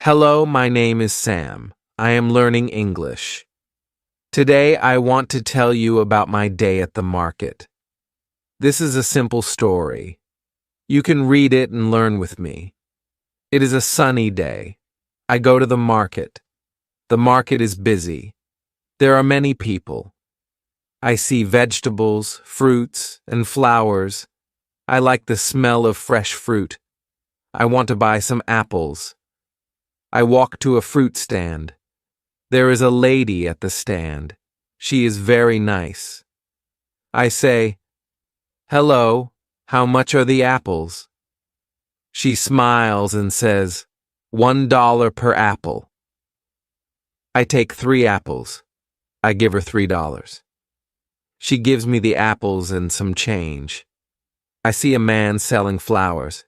Hello, my name is Sam. I am learning English. Today I want to tell you about my day at the market. This is a simple story. You can read it and learn with me. It is a sunny day. I go to the market. The market is busy. There are many people. I see vegetables, fruits, and flowers. I like the smell of fresh fruit. I want to buy some apples. I walk to a fruit stand. There is a lady at the stand. She is very nice. I say, "Hello, how much are the apples?" She smiles and says, $1 per apple. I take 3 apples. I give her $3. She gives me the apples and some change. I see a man selling flowers.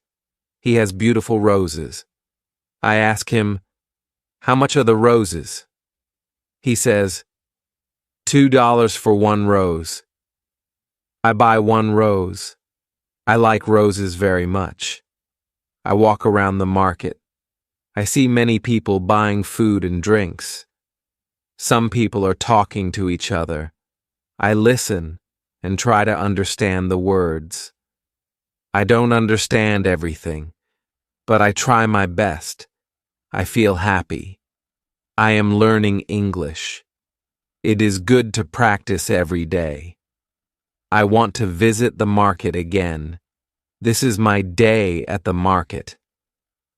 He has beautiful roses. I ask him, "How much are the roses?" He says, $2 for 1 rose. I buy 1 rose. I like roses very much. I walk around the market. I see many people buying food and drinks. Some people are talking to each other. I listen and try to understand the words. I don't understand everything, but I try my best. I feel happy. I am learning English. It is good to practice every day. I want to visit the market again. This is my day at the market.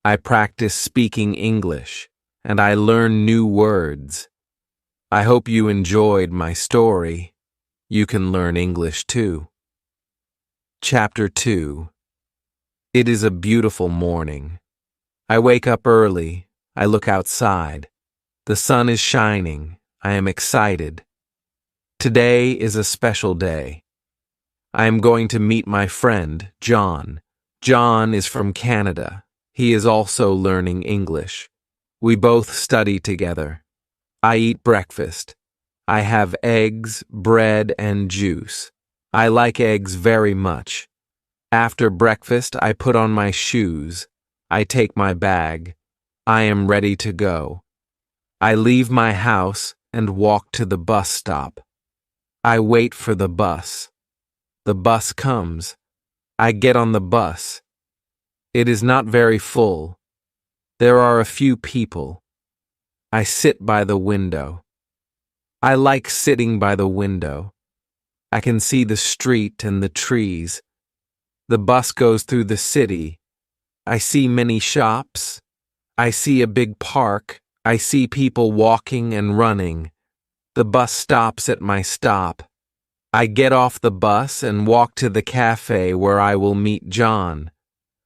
I practice speaking English, and I learn new words. I hope you enjoyed my story. You can learn English too. Chapter 2. It is a beautiful morning. I wake up early. I look outside. The sun is shining. I am excited. Today is a special day. I am going to meet my friend, John. John is from Canada. He is also learning English. We both study together. I eat breakfast. I have eggs, bread, and juice. I like eggs very much. After breakfast, I put on my shoes. I take my bag. I am ready to go. I leave my house and walk to the bus stop. I wait for the bus. The bus comes. I get on the bus. It is not very full. There are a few people. I sit by the window. I like sitting by the window. I can see the street and the trees. The bus goes through the city. I see many shops. I see a big park. I see people walking and running. The bus stops at my stop. I get off the bus and walk to the cafe where I will meet John.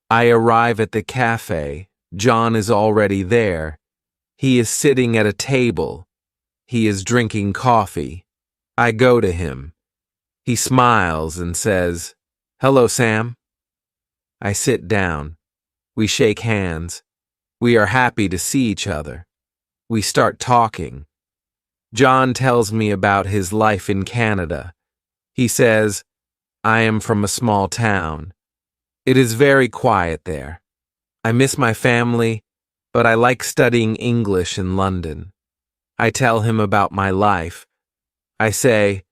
I arrive at the cafe. John is already there. He is sitting at a table. He is drinking coffee. I go to him. He smiles and says, "Hello, Sam." I sit down. We shake hands. We are happy to see each other. We start talking. John tells me about his life in Canada. He says, "I am from a small town. It is very quiet there. I miss my family, but I like studying English in London." I tell him about my life. I say,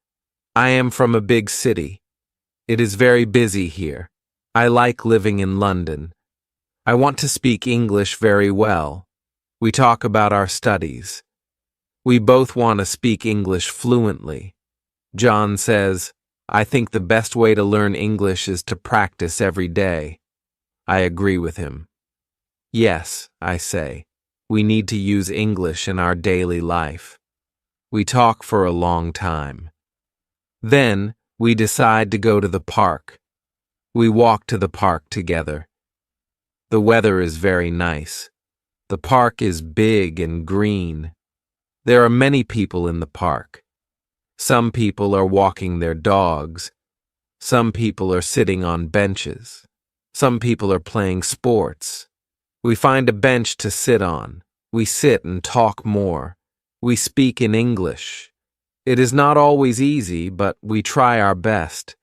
"I am from a big city. It is very busy here. I like living in London. I want to speak English very well." We talk about our studies. We both want to speak English fluently. John says, "I think the best way to learn English is to practice every day." I agree with him. "Yes," I say, "we need to use English in our daily life." We talk for a long time. Then we decide to go to the park. We walk to the park together. The weather is very nice. The park is big and green. There are many people in the park. Some people are walking their dogs. Some people are sitting on benches. Some people are playing sports. We find a bench to sit on. We sit and talk more. We speak in English. It is not always easy, but we try our best.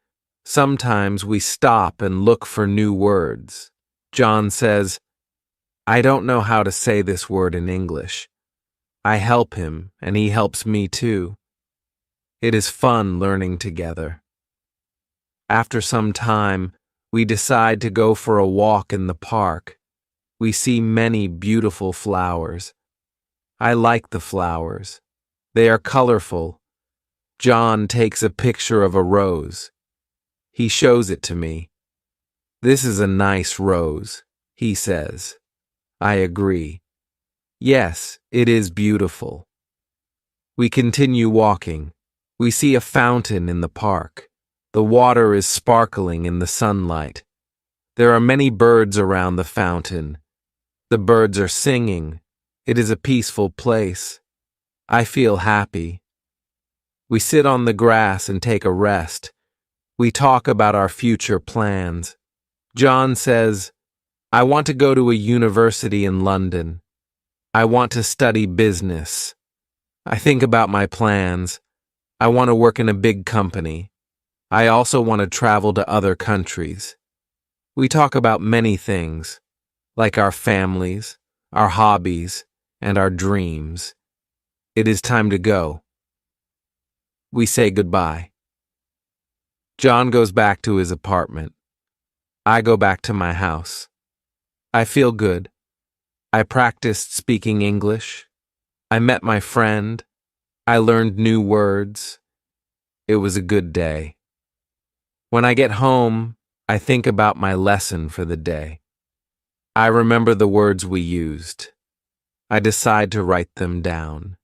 Sometimes we stop and look for new words. John says, I don't know how to say this word in English. I help him, and he helps me too. It is fun learning together. After some time, we decide to go for a walk in the park. We see many beautiful flowers. I like the flowers. They are colorful. John takes a picture of a rose. He shows it to me. "This is a nice rose," he says. I agree. Yes, it is beautiful. We continue walking. We see a fountain in the park. The water is sparkling in the sunlight. There are many birds around the fountain. The birds are singing. It is a peaceful place. I feel happy. We sit on the grass and take a rest. We talk about our future plans. John says, "I want to go to a university in London. I want to study business. I think about my plans. I want to work in a big company. I also want to travel to other countries." We talk about many things, like our families, our hobbies, and our dreams. It is time to go. We say goodbye. John goes back to his apartment. I go back to my house. I feel good. I practiced speaking English. I met my friend. I learned new words. It was a good day. When I get home, I think about my lesson for the day. I remember the words we used. I decide to write them down.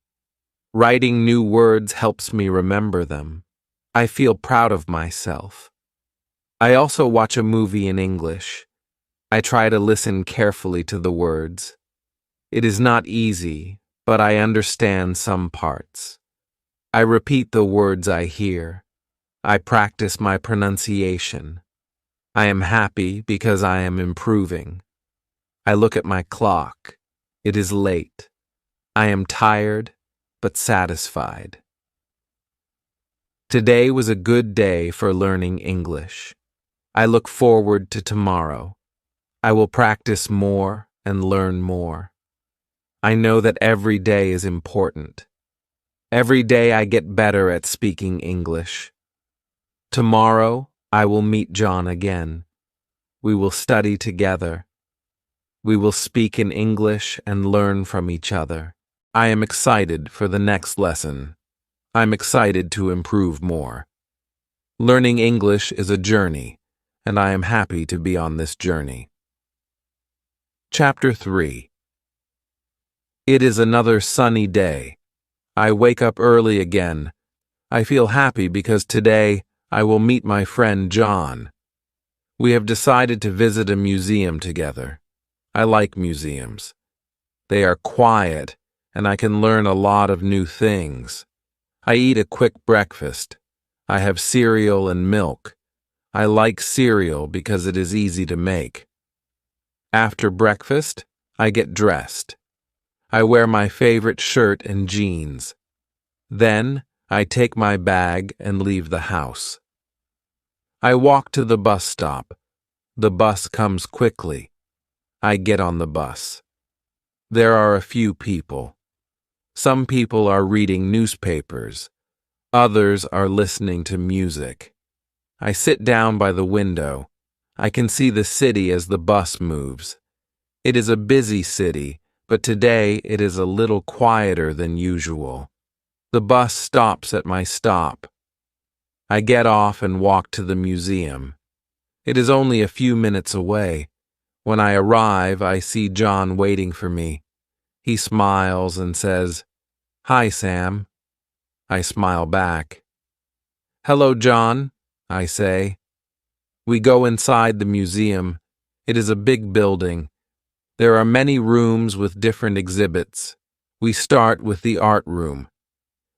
Writing new words helps me remember them. I feel proud of myself. I also watch a movie in English. I try to listen carefully to the words. It is not easy, but I understand some parts. I repeat the words I hear. I practice my pronunciation. I am happy because I am improving. I look at my clock. It is late. I am tired, but satisfied. Today was a good day for learning English. I look forward to tomorrow. I will practice more and learn more. I know that every day is important. Every day I get better at speaking English. Tomorrow I will meet John again. We will study together. We will speak in English and learn from each other. I am excited for the next lesson. I'm excited to improve more. Learning English is a journey, and I am happy to be on this journey. Chapter 3. It is another sunny day. I wake up early again. I feel happy because today I will meet my friend John. We have decided to visit a museum together. I like museums. They are quiet, and I can learn a lot of new things. I eat a quick breakfast. I have cereal and milk. I like cereal because it is easy to make. After breakfast, I get dressed. I wear my favorite shirt and jeans. Then, I take my bag and leave the house. I walk to the bus stop. The bus comes quickly. I get on the bus. There are a few people. Some people are reading newspapers. Others are listening to music. I sit down by the window. I can see the city as the bus moves. It is a busy city, but today it is a little quieter than usual. The bus stops at my stop. I get off and walk to the museum. It is only a few minutes away. When I arrive, I see John waiting for me. He smiles and says, "Hi, Sam." I smile back. "Hello, John," I say. We go inside the museum. It is a big building. There are many rooms with different exhibits. We start with the art room.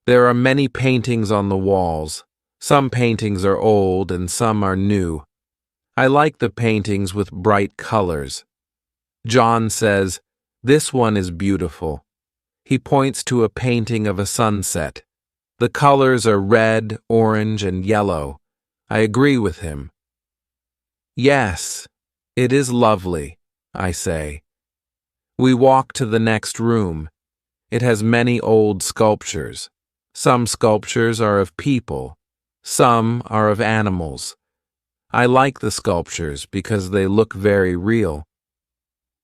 There are many paintings on the walls. Some paintings are old and some are new. I like the paintings with bright colors. John says, "This one is beautiful." He points to a painting of a sunset. The colors are red, orange, and yellow. I agree with him. "Yes, it is lovely," I say. We walk to the next room. It has many old sculptures. Some sculptures are of people. Some are of animals. I like the sculptures because they look very real.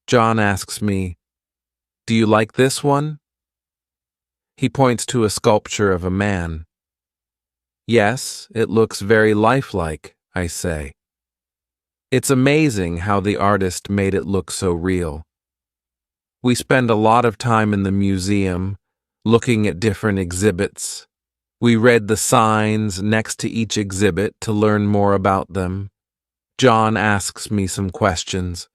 John asks me, "Do you like this one?" He points to a sculpture of a man. "Yes, it looks very lifelike," I say. It's amazing how the artist made it look so real. We spend a lot of time in the museum, looking at different exhibits. We read the signs next to each exhibit to learn more about them. John asks me some questions.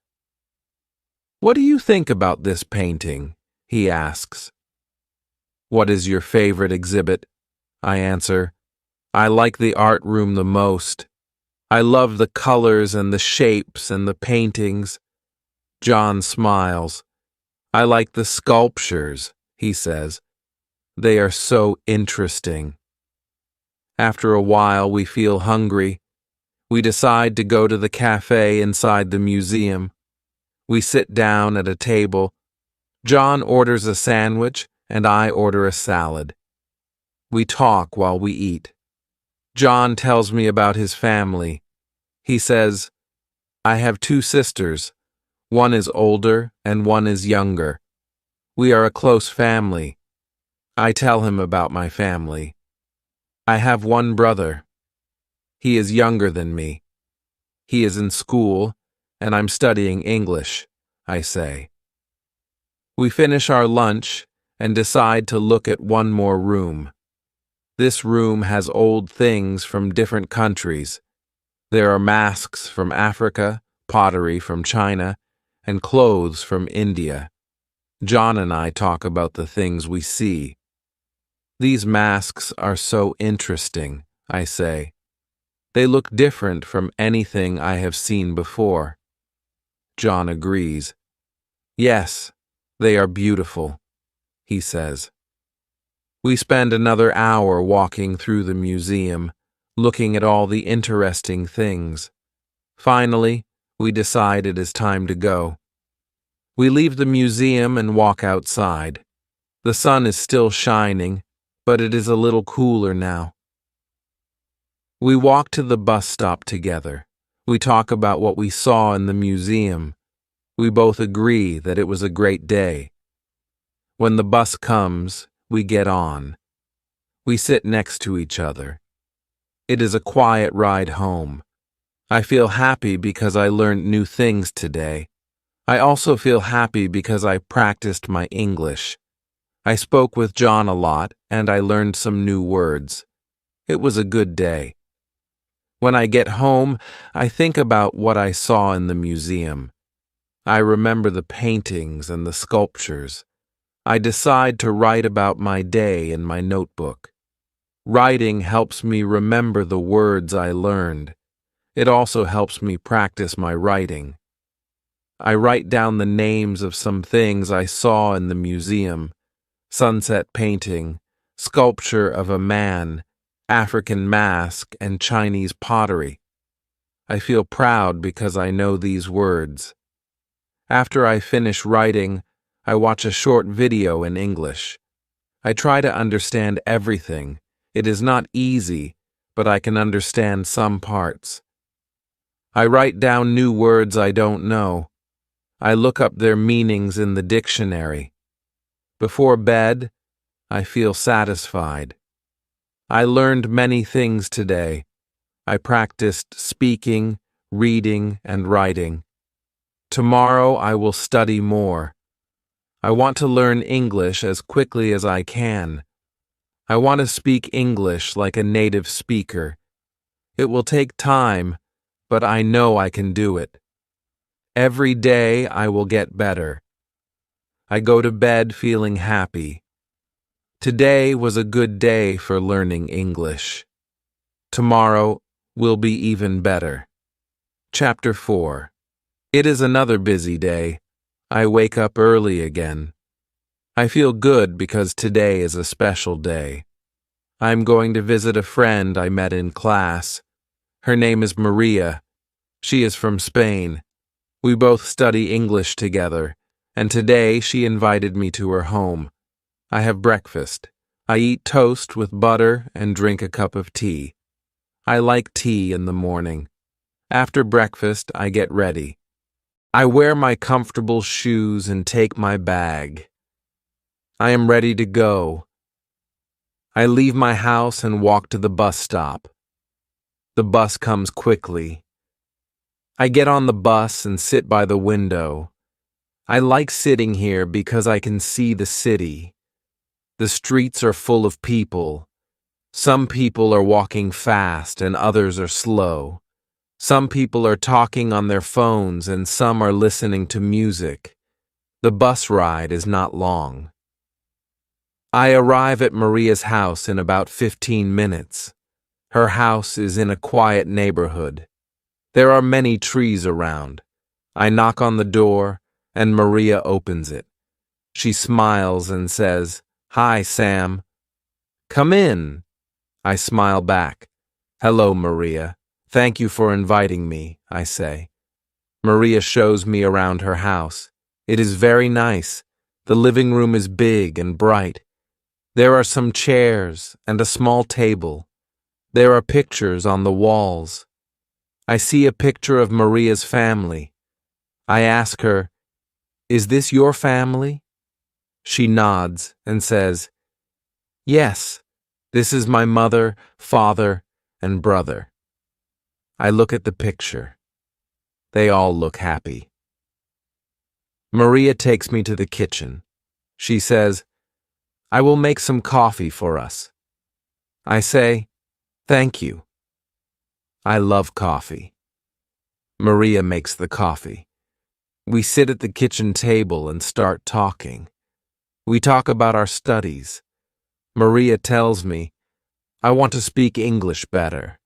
"What do you think about this painting?" he asks. "What is your favorite exhibit?" I answer. "I like the art room the most. I love the colors and the shapes and the paintings." John smiles. "I like the sculptures," he says. "They are so interesting." After a while, we feel hungry. We decide to go to the cafe inside the museum. We sit down at a table. John orders a sandwich and I order a salad. We talk while we eat. John tells me about his family. He says, "I have 2 sisters. One is older and one is younger. We are a close family." I tell him about my family. "I have one brother. He is younger than me. He is in school, and I'm studying English," I say. We finish our lunch and decide to look at one more room. This room has old things from different countries. There are masks from Africa, pottery from China, and clothes from India. John and I talk about the things we see. "These masks are so interesting," I say. "They look different from anything I have seen before." John agrees. "Yes, they are beautiful," he says. We spend another hour walking through the museum, looking at all the interesting things. Finally, we decide it is time to go. We leave the museum and walk outside. The sun is still shining, but it is a little cooler now. We walk to the bus stop together. We talk about what we saw in the museum. We both agree that it was a great day. When the bus comes, we get on. We sit next to each other. It is a quiet ride home. I feel happy because I learned new things today. I also feel happy because I practiced my English. I spoke with John a lot and I learned some new words. It was a good day. When I get home, I think about what I saw in the museum. I remember the paintings and the sculptures. I decide to write about my day in my notebook. Writing helps me remember the words I learned. It also helps me practice my writing. I write down the names of some things I saw in the museum: sunset painting, sculpture of a man, African mask, and Chinese pottery. I feel proud because I know these words. After I finish writing, I watch a short video in English. I try to understand everything. It is not easy, but I can understand some parts. I write down new words I don't know. I look up their meanings in the dictionary. Before bed, I feel satisfied. I learned many things today. I practiced speaking, reading, and writing. Tomorrow I will study more. I want to learn English as quickly as I can. I want to speak English like a native speaker. It will take time, but I know I can do it. Every day I will get better. I go to bed feeling happy. Today was a good day for learning English. Tomorrow will be even better. Chapter 4. It is another busy day. I wake up early again. I feel good because today is a special day. I'm going to visit a friend I met in class. Her name is Maria. She is from Spain. We both study English together, and today she invited me to her home. I have breakfast. I eat toast with butter and drink a cup of tea. I like tea in the morning. After breakfast, I get ready. I wear my comfortable shoes and take my bag. I am ready to go. I leave my house and walk to the bus stop. The bus comes quickly. I get on the bus and sit by the window. I like sitting here because I can see the city. The streets are full of people. Some people are walking fast and others are slow. Some people are talking on their phones and some are listening to music. The bus ride is not long. I arrive at Maria's house in about 15 minutes. Her house is in a quiet neighborhood. There are many trees around. I knock on the door, and Maria opens it. She smiles and says, "Hi, Sam." "Come in." I smile back. "Hello, Maria. Thank you for inviting me," I say. Maria shows me around her house. It is very nice. The living room is big and bright. There are some chairs and a small table. There are pictures on the walls. I see a picture of Maria's family. I ask her, "Is this your family?" She nods and says, "Yes, this is my mother, father, and brother." I look at the picture. They all look happy. Maria takes me to the kitchen. She says, "I will make some coffee for us." I say, "Thank you." I love coffee. Maria makes the coffee. We sit at the kitchen table and start talking. We talk about our studies. Maria tells me, "I want to speak English better.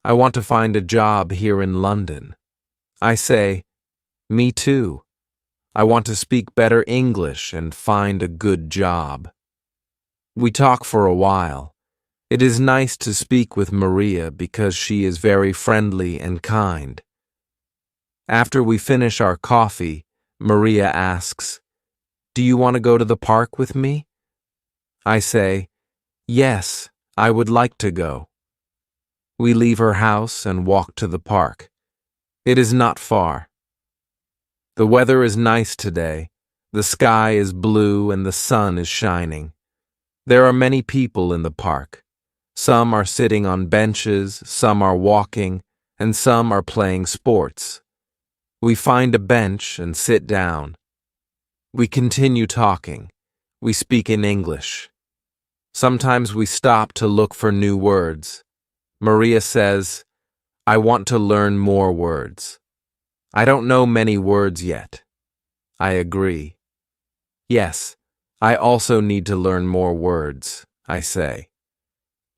I want to find a job here in London." I say, "Me too. I want to speak better English and find a good job." We talk for a while. It is nice to speak with Maria because she is very friendly and kind. After we finish our coffee, Maria asks, "Do you want to go to the park with me?" I say, "Yes, I would like to go." We leave her house and walk to the park. It is not far. The weather is nice today. The sky is blue and the sun is shining. There are many people in the park. Some are sitting on benches, some are walking, and some are playing sports. We find a bench and sit down. We continue talking. We speak in English. Sometimes we stop to look for new words. Maria says, "I want to learn more words. I don't know many words yet." I agree. "Yes, I also need to learn more words," I say.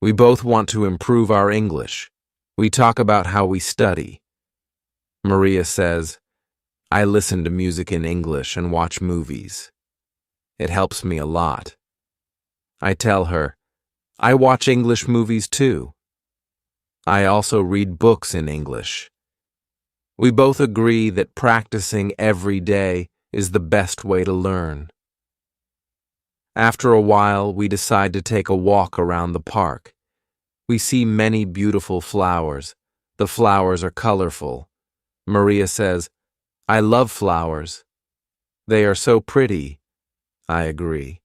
We both want to improve our English. We talk about how we study. Maria says, "I listen to music in English and watch movies. It helps me a lot." I tell her, "I watch English movies too. I also read books in English." We both agree that practicing every day is the best way to learn. After a while, we decide to take a walk around the park. We see many beautiful flowers. The flowers are colorful. Maria says, "I love flowers. They are so pretty." I agree.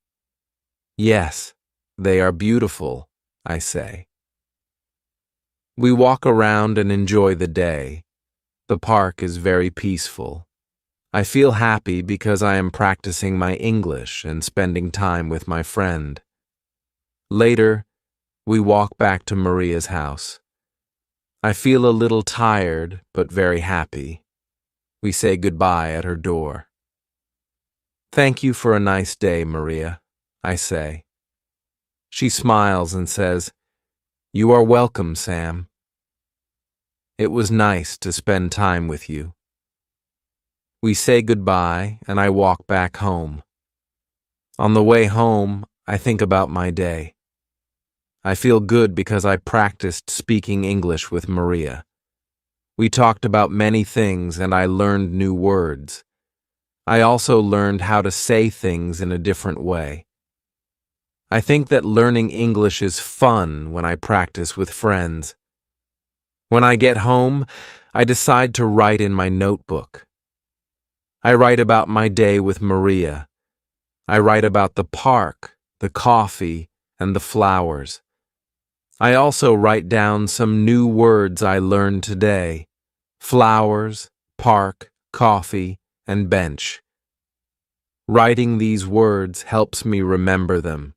"Yes, they are beautiful," I say. We walk around and enjoy the day. The park is very peaceful. I feel happy because I am practicing my English and spending time with my friend. Later, we walk back to Maria's house. I feel a little tired, but very happy. We say goodbye at her door. "Thank you for a nice day, Maria," I say. She smiles and says, "You are welcome, Sam. It was nice to spend time with you." We say goodbye, and I walk back home. On the way home, I think about my day. I feel good because I practiced speaking English with Maria. We talked about many things, and I learned new words. I also learned how to say things in a different way. I think that learning English is fun when I practice with friends. When I get home, I decide to write in my notebook. I write about my day with Maria. I write about the park, the coffee, and the flowers. I also write down some new words I learned today: flowers, park, coffee, and bench. Writing these words helps me remember them.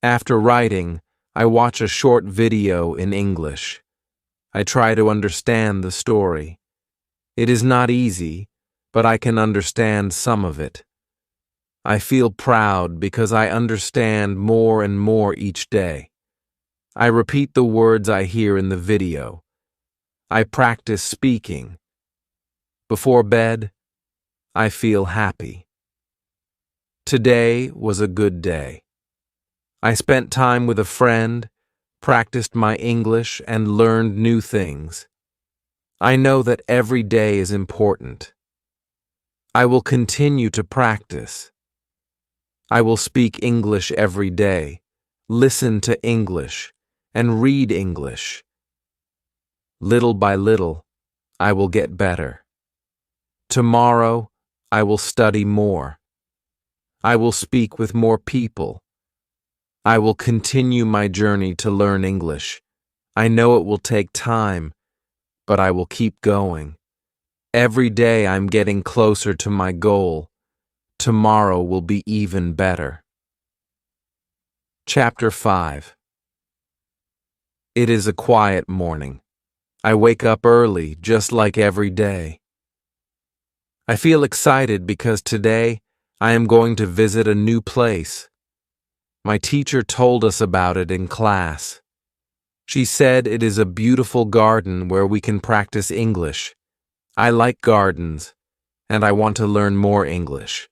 After writing, I watch a short video in English. I try to understand the story. It is not easy, but I can understand some of it. I feel proud because I understand more and more each day. I repeat the words I hear in the video. I practice speaking. Before bed, I feel happy. Today was a good day. I spent time with a friend, practiced my English, and learned new things. I know that every day is important. I will continue to practice. I will speak English every day, listen to English, and read English. Little by little, I will get better. Tomorrow, I will study more. I will speak with more people. I will continue my journey to learn English. I know it will take time, but I will keep going. Every day I'm getting closer to my goal. Tomorrow will be even better. Chapter 5. It is a quiet morning. I wake up early, just like every day. I feel excited because today I am going to visit a new place. My teacher told us about it in class. She said it is a beautiful garden where we can practice English. I like gardens, and I want to learn more English.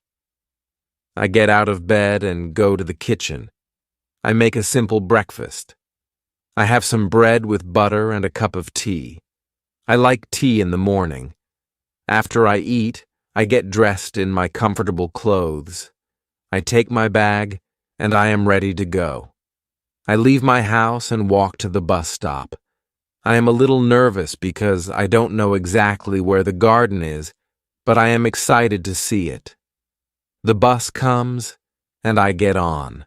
I get out of bed and go to the kitchen. I make a simple breakfast. I have some bread with butter and a cup of tea. I like tea in the morning. After I eat, I get dressed in my comfortable clothes. I take my bag, and I am ready to go. I leave my house and walk to the bus stop. I am a little nervous because I don't know exactly where the garden is, but I am excited to see it. The bus comes, and I get on.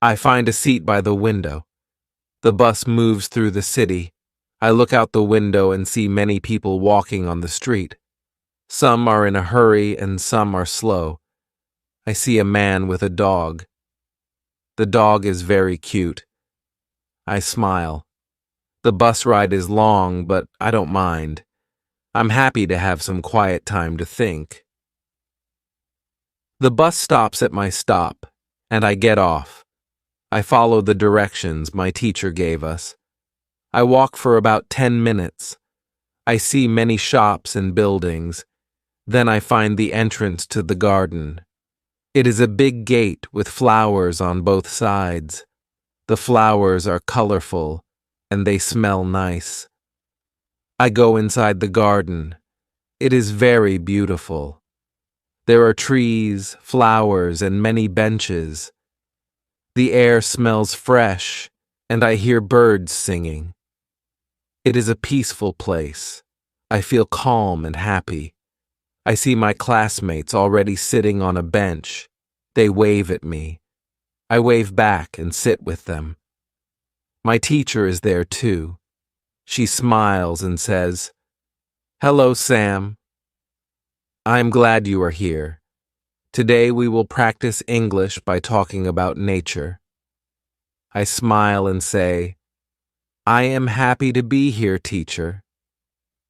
I find a seat by the window. The bus moves through the city. I look out the window and see many people walking on the street. Some are in a hurry and some are slow. I see a man with a dog. The dog is very cute. I smile. The bus ride is long, but I don't mind. I'm happy to have some quiet time to think. The bus stops at my stop, and I get off. I follow the directions my teacher gave us. I walk for about 10 minutes. I see many shops and buildings. Then I find the entrance to the garden. It is a big gate with flowers on both sides. The flowers are colorful, and they smell nice. I go inside the garden. It is very beautiful. There are trees, flowers, and many benches. The air smells fresh, and I hear birds singing. It is a peaceful place. I feel calm and happy. I see my classmates already sitting on a bench. They wave at me. I wave back and sit with them. My teacher is there too. She smiles and says, "Hello, Sam. I'm glad you are here. Today we will practice English by talking about nature." I smile and say, "I am happy to be here, teacher."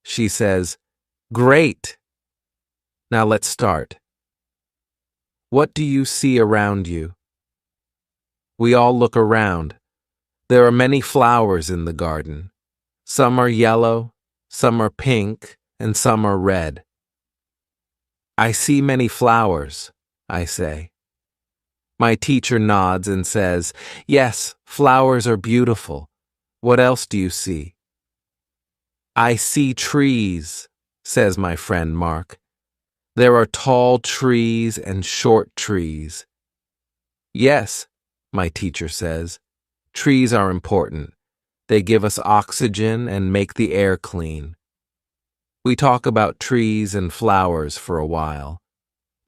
She says, "Great. Now let's start. What do you see around you?" We all look around. There are many flowers in the garden. Some are yellow, some are pink, and some are red. "I see many flowers," I say. My teacher nods and says, "Yes, flowers are beautiful. What else do you see?" "I see trees," says my friend Mark. There are tall trees and short trees. Yes, my teacher says, trees are important. They give us oxygen and make the air clean. We talk about trees and flowers for a while.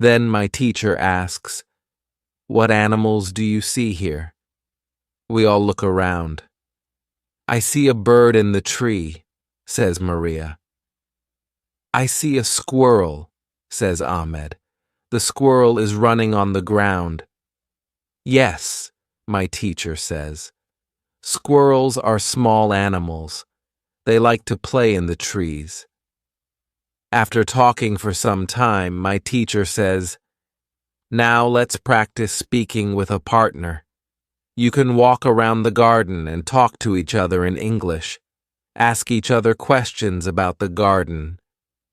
Then my teacher asks, "What animals do you see here?" We all look around. "I see a bird in the tree," says Maria. "I see a squirrel," says Ahmed. "The squirrel is running on the ground." "Yes," my teacher says. "Squirrels are small animals. They like to play in the trees." After talking for some time, my teacher says, "Now let's practice speaking with a partner. You can walk around the garden and talk to each other in English. Ask each other questions about the garden.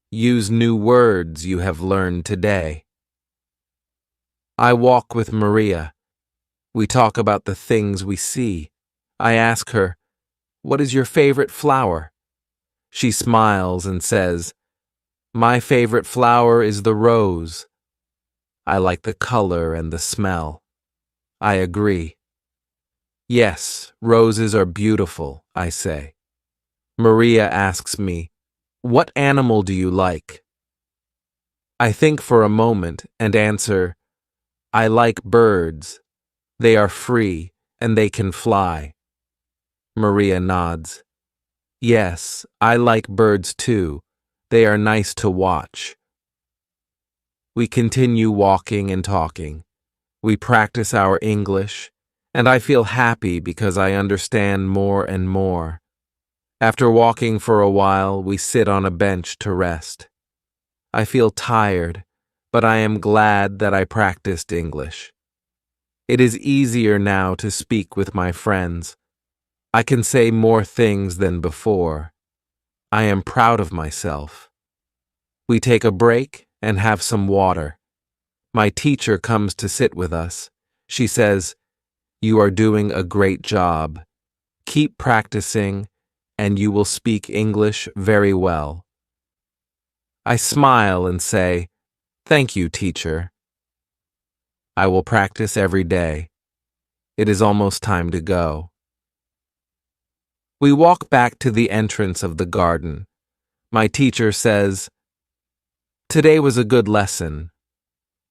Use new words you have learned today." I walk with Maria. We talk about the things we see. I ask her, "What is your favorite flower?" She smiles and says, "My favorite flower is the rose. I like the color and the smell." I agree. "Yes, roses are beautiful," I say. Maria asks me, "What animal do you like?" I think for a moment and answer, "I like birds. They are free and they can fly." Maria nods. "Yes, I like birds too. They are nice to watch." We continue walking and talking. We practice our English, and I feel happy because I understand more and more. After walking for a while, we sit on a bench to rest. I feel tired, but I am glad that I practiced English. It is easier now to speak with my friends. I can say more things than before. I am proud of myself. We take a break and have some water. My teacher comes to sit with us. She says, "You are doing a great job. Keep practicing, and you will speak English very well." I smile and say, "Thank you, teacher." I will practice every day. It is almost time to go. We walk back to the entrance of the garden. My teacher says, "Today was a good lesson.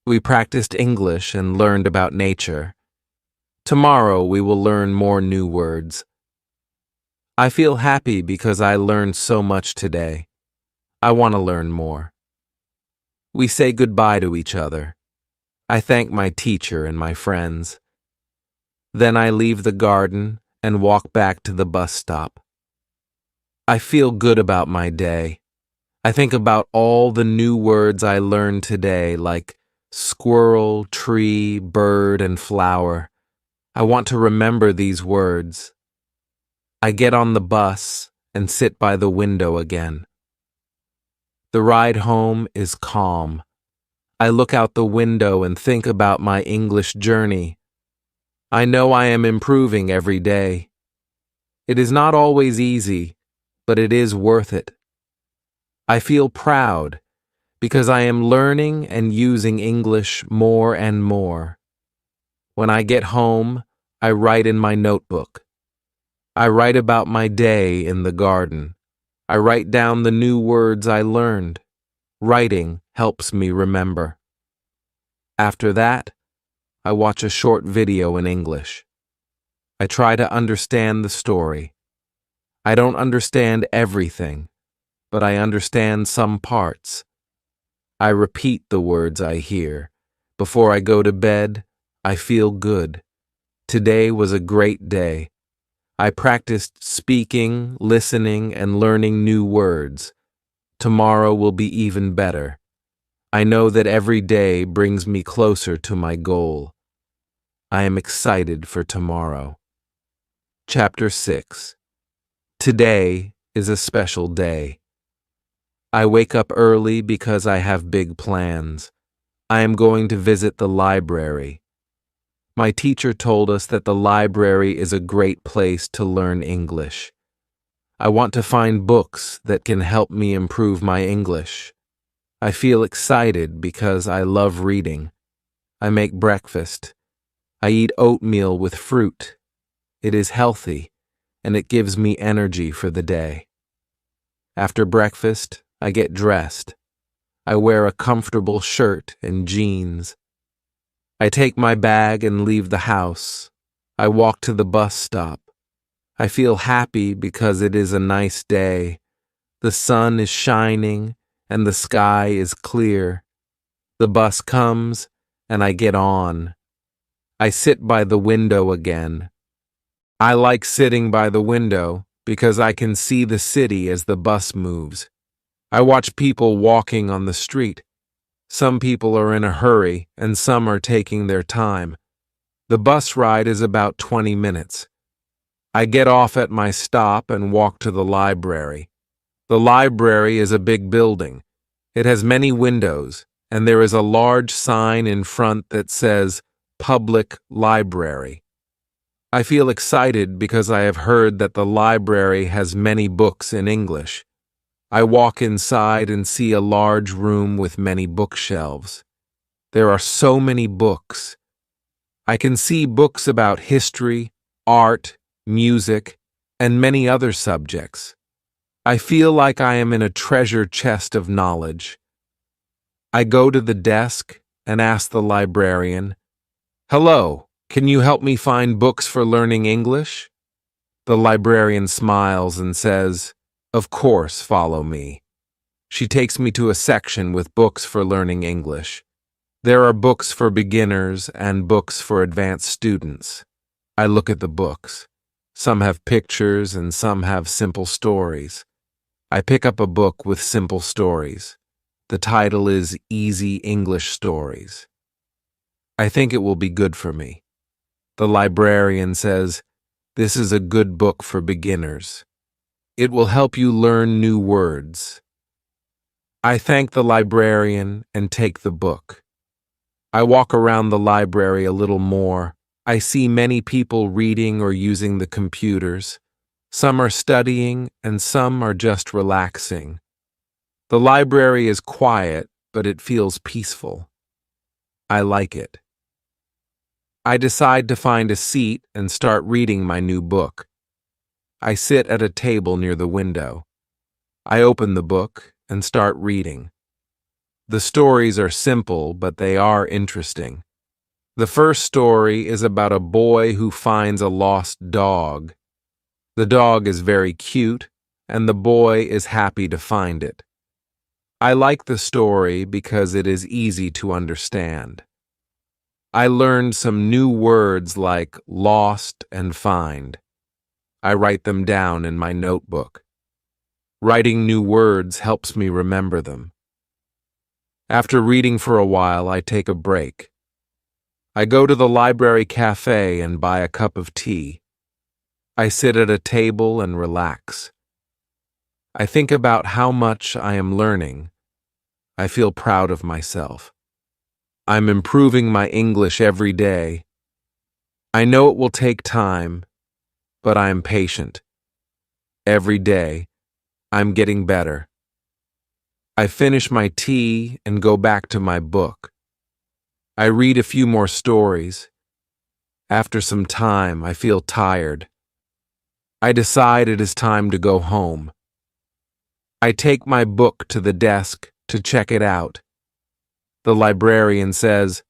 We practiced English and learned about nature. Tomorrow we will learn more new words." I feel happy because I learned so much today. I want to learn more. We say goodbye to each other. I thank my teacher and my friends. Then I leave the garden and walk back to the bus stop. I feel good about my day. I think about all the new words I learned today, like squirrel, tree, bird, and flower. I want to remember these words. I get on the bus and sit by the window again. The ride home is calm. I look out the window and think about my English journey. I know I am improving every day. It is not always easy, but it is worth it. I feel proud because I am learning and using English more and more. When I get home, I write in my notebook. I write about my day in the garden. I write down the new words I learned. Writing helps me remember. After that, I watch a short video in English. I try to understand the story. I don't understand everything, but I understand some parts. I repeat the words I hear. Before I go to bed, I feel good. Today was a great day. I practiced speaking, listening, and learning new words. Tomorrow will be even better. I know that every day brings me closer to my goal. I am excited for tomorrow. Chapter 6. Today is a special day. I wake up early because I have big plans. I am going to visit the library. My teacher told us that the library is a great place to learn English. I want to find books that can help me improve my English. I feel excited because I love reading. I make breakfast. I eat oatmeal with fruit. It is healthy, and it gives me energy for the day. After breakfast, I get dressed. I wear a comfortable shirt and jeans. I take my bag and leave the house. I walk to the bus stop. I feel happy because it is a nice day. The sun is shining and the sky is clear. The bus comes and I get on. I sit by the window again. I like sitting by the window because I can see the city as the bus moves. I watch people walking on the street. Some people are in a hurry and some are taking their time. The bus ride is about 20 minutes. I get off at my stop and walk to the library. The library is a big building. It has many windows, and there is a large sign in front that says, Public Library. I feel excited because I have heard that the library has many books in English. I walk inside and see a large room with many bookshelves. There are so many books. I can see books about history, art, music, and many other subjects. I feel like I am in a treasure chest of knowledge. I go to the desk and ask the librarian, "Hello, can you help me find books for learning English?" The librarian smiles and says, "Of course, follow me." She takes me to a section with books for learning English. There are books for beginners and books for advanced students. I look at the books. Some have pictures and some have simple stories. I pick up a book with simple stories. The title is Easy English Stories. I think it will be good for me. The librarian says, "This is a good book for beginners. It will help you learn new words." I thank the librarian and take the book. I walk around the library a little more. I see many people reading or using the computers. Some are studying and some are just relaxing. The library is quiet, but it feels peaceful. I like it. I decide to find a seat and start reading my new book. I sit at a table near the window. I open the book and start reading. The stories are simple, but they are interesting. The first story is about a boy who finds a lost dog. The dog is very cute, and the boy is happy to find it. I like the story because it is easy to understand. I learned some new words like lost and find. I write them down in my notebook. Writing new words helps me remember them. After reading for a while, I take a break. I go to the library cafe and buy a cup of tea. I sit at a table and relax. I think about how much I am learning. I feel proud of myself. I'm improving my English every day. I know it will take time, but I am patient. Every day, I'm getting better. I finish my tea and go back to my book. I read a few more stories. After some time, I feel tired. I decide it is time to go home. I take my book to the desk to check it out. The librarian says,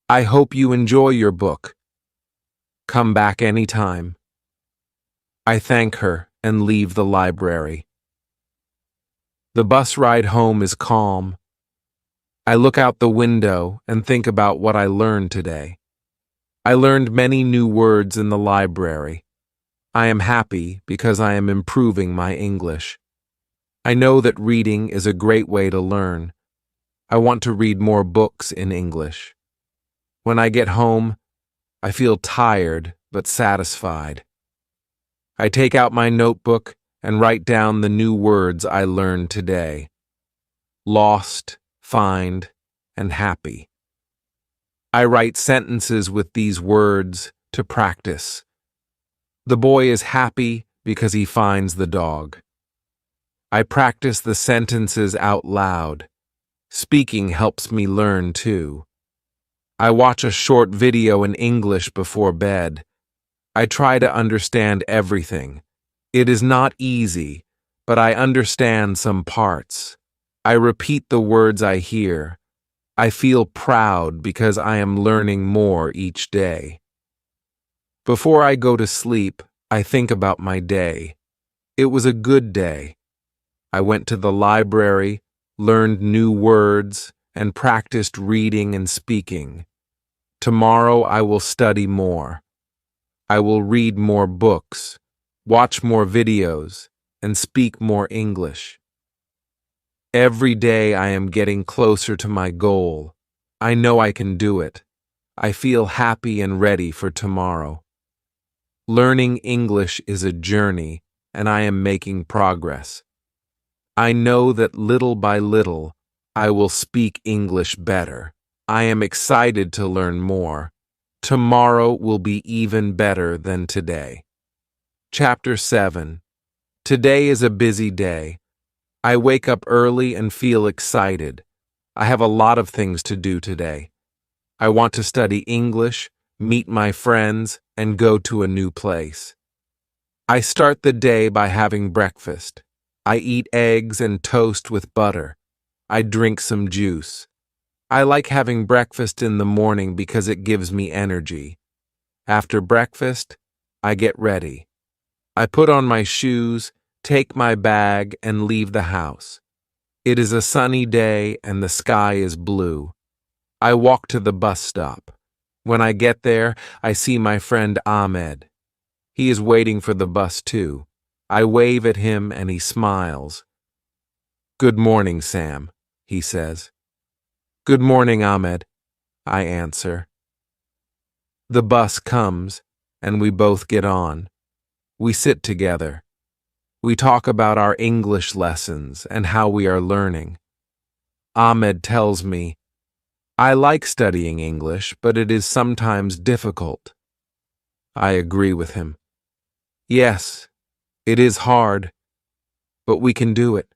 "I hope you enjoy your book. Come back anytime." I thank her and leave the library. The bus ride home is calm. I look out the window and think about what I learned today. I learned many new words in the library. I am happy because I am improving my English. I know that reading is a great way to learn. I want to read more books in English. When I get home, I feel tired but satisfied. I take out my notebook and write down the new words I learned today. Lost, find, and happy. I write sentences with these words to practice. The boy is happy because he finds the dog. I practice the sentences out loud. Speaking helps me learn too. I watch a short video in English before bed. I try to understand everything. It is not easy, but I understand some parts. I repeat the words I hear. I feel proud because I am learning more each day. Before I go to sleep, I think about my day. It was a good day. I went to the library, learned new words, and practiced reading and speaking. Tomorrow I will study more. I will read more books, watch more videos, and speak more English. Every day I am getting closer to my goal. I know I can do it. I feel happy and ready for tomorrow. Learning English is a journey, and I am making progress. I know that little by little, I will speak English better. I am excited to learn more. Tomorrow will be even better than today. Chapter 7. Today is a busy day. I wake up early and feel excited. I have a lot of things to do today. I want to study English, meet my friends, and go to a new place. I start the day by having breakfast. I eat eggs and toast with butter. I drink some juice. I like having breakfast in the morning because it gives me energy. After breakfast, I get ready. I put on my shoes, take my bag, and leave the house. It is a sunny day and the sky is blue. I walk to the bus stop. When I get there, I see my friend Ahmed. He is waiting for the bus too. I wave at him and he smiles. "Good morning, Sam," he says. "Good morning, Ahmed," I answer. The bus comes and we both get on. We sit together. We talk about our English lessons and how we are learning. Ahmed tells me, "I like studying English, but it is sometimes difficult." I agree with him. Yes, it is hard, but we can do it.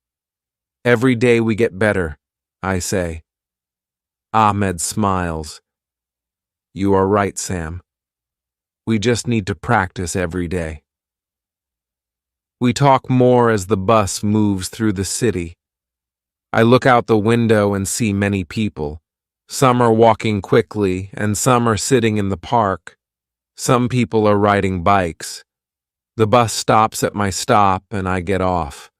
Every day we get better, I say. Ahmed smiles. "You are right, Sam. We just need to practice every day." We talk more as the bus moves through the city. I look out the window and see many people. Some are walking quickly and some are sitting in the park. Some people are riding bikes. The bus stops at my stop and I get off.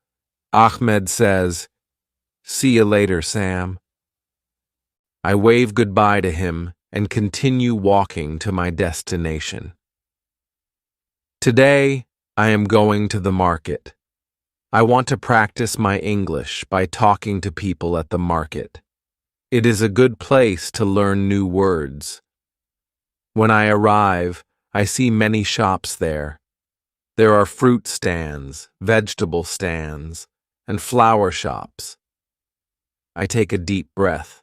Ahmed says, "See you later, Sam." I wave goodbye to him and continue walking to my destination. Today, I am going to the market. I want to practice my English by talking to people at the market. It is a good place to learn new words. When I arrive, I see many shops there. There are fruit stands, vegetable stands, and flower shops. I take a deep breath.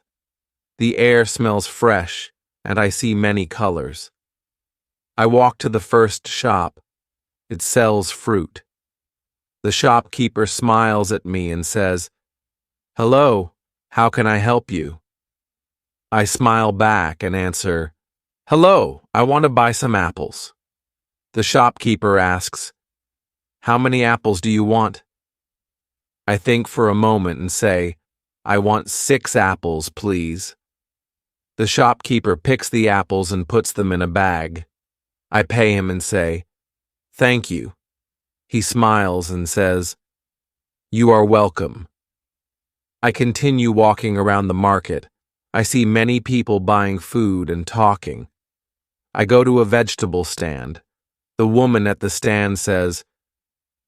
The air smells fresh, and I see many colors. I walk to the first shop. It sells fruit. The shopkeeper smiles at me and says, "Hello, how can I help you?" I smile back and answer, "Hello, I want to buy some apples." The shopkeeper asks, "How many apples do you want?" I think for a moment and say, "I want 6 apples, please." The shopkeeper picks the apples and puts them in a bag. I pay him and say, "Thank you." He smiles and says, "You are welcome." I continue walking around the market. I see many people buying food and talking. I go to a vegetable stand. The woman at the stand says,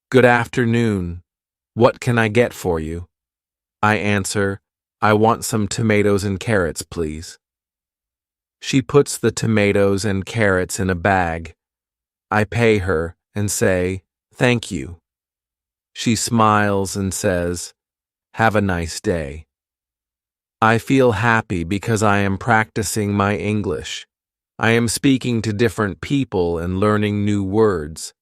"Good afternoon. What can I get for you?" I answer, "I want some tomatoes and carrots, please." She puts the tomatoes and carrots in a bag. I pay her and say, "Thank you." She smiles and says, "Have a nice day." I feel happy because I am practicing my English. I am speaking to different people and learning new words.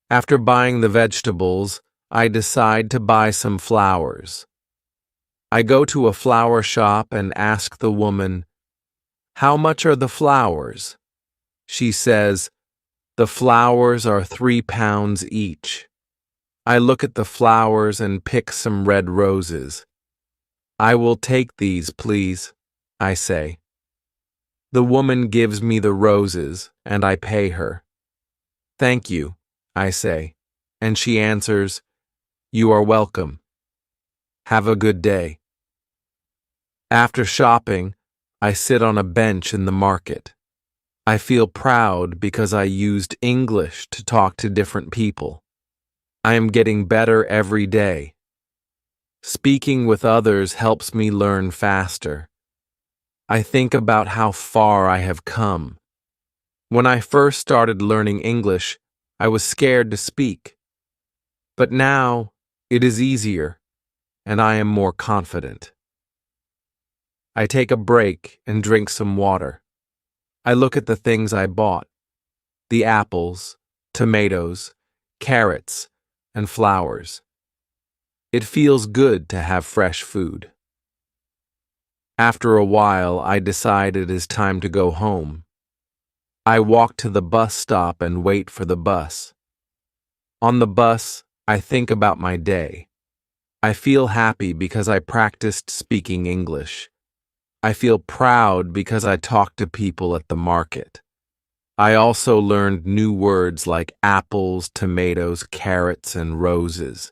After buying the vegetables, I decide to buy some flowers. I go to a flower shop and ask the woman, "How much are the flowers?" She says, "The flowers are 3 pounds each." I look at the flowers and pick some red roses. "I will take these, please," I say. The woman gives me the roses, and I pay her. "Thank you," I say, and she answers, "You are welcome. Have a good day." After shopping, I sit on a bench in the market. I feel proud because I used English to talk to different people. I am getting better every day. Speaking with others helps me learn faster. I think about how far I have come. When I first started learning English, I was scared to speak. But now, it is easier, and I am more confident. I take a break and drink some water. I look at the things I bought: the apples, tomatoes, carrots, and flowers. It feels good to have fresh food. After a while, I decide it is time to go home. I walk to the bus stop and wait for the bus. On the bus, I think about my day. I feel happy because I practiced speaking English. I feel proud because I talked to people at the market. I also learned new words like apples, tomatoes, carrots, and roses.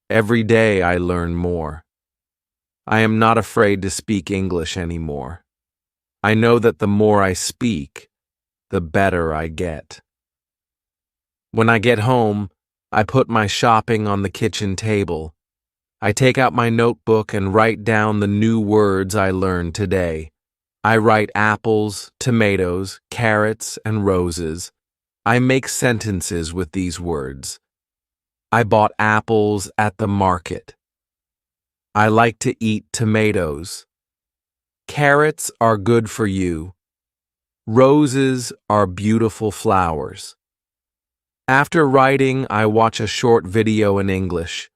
Every day I learn more. I am not afraid to speak English anymore. I know that the more I speak, the better I get. When I get home, I put my shopping on the kitchen table. I take out my notebook and write down the new words I learned today. I write apples, tomatoes, carrots, and roses. I make sentences with these words. I bought apples at the market. I like to eat tomatoes. Carrots are good for you. Roses are beautiful flowers. After writing, I watch a short video in English.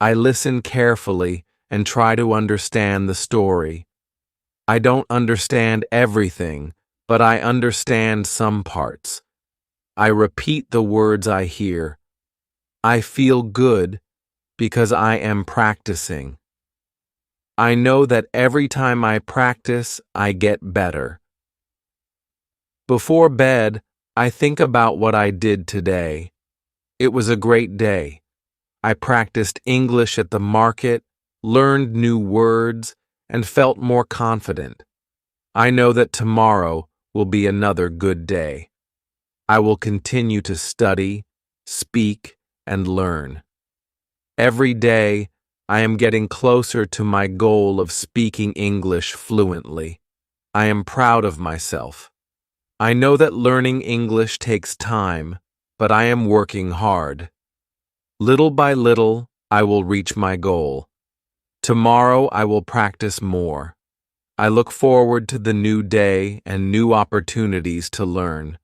I listen carefully and try to understand the story. I don't understand everything, but I understand some parts. I repeat the words I hear. I feel good because I am practicing. I know that every time I practice, I get better. Before bed, I think about what I did today. It was a great day. I practiced English at the market, learned new words, and felt more confident. I know that tomorrow will be another good day. I will continue to study, speak, and learn. Every day, I am getting closer to my goal of speaking English fluently. I am proud of myself. I know that learning English takes time, but I am working hard. Little by little, I will reach my goal. Tomorrow, I will practice more. I look forward to the new day and new opportunities to learn.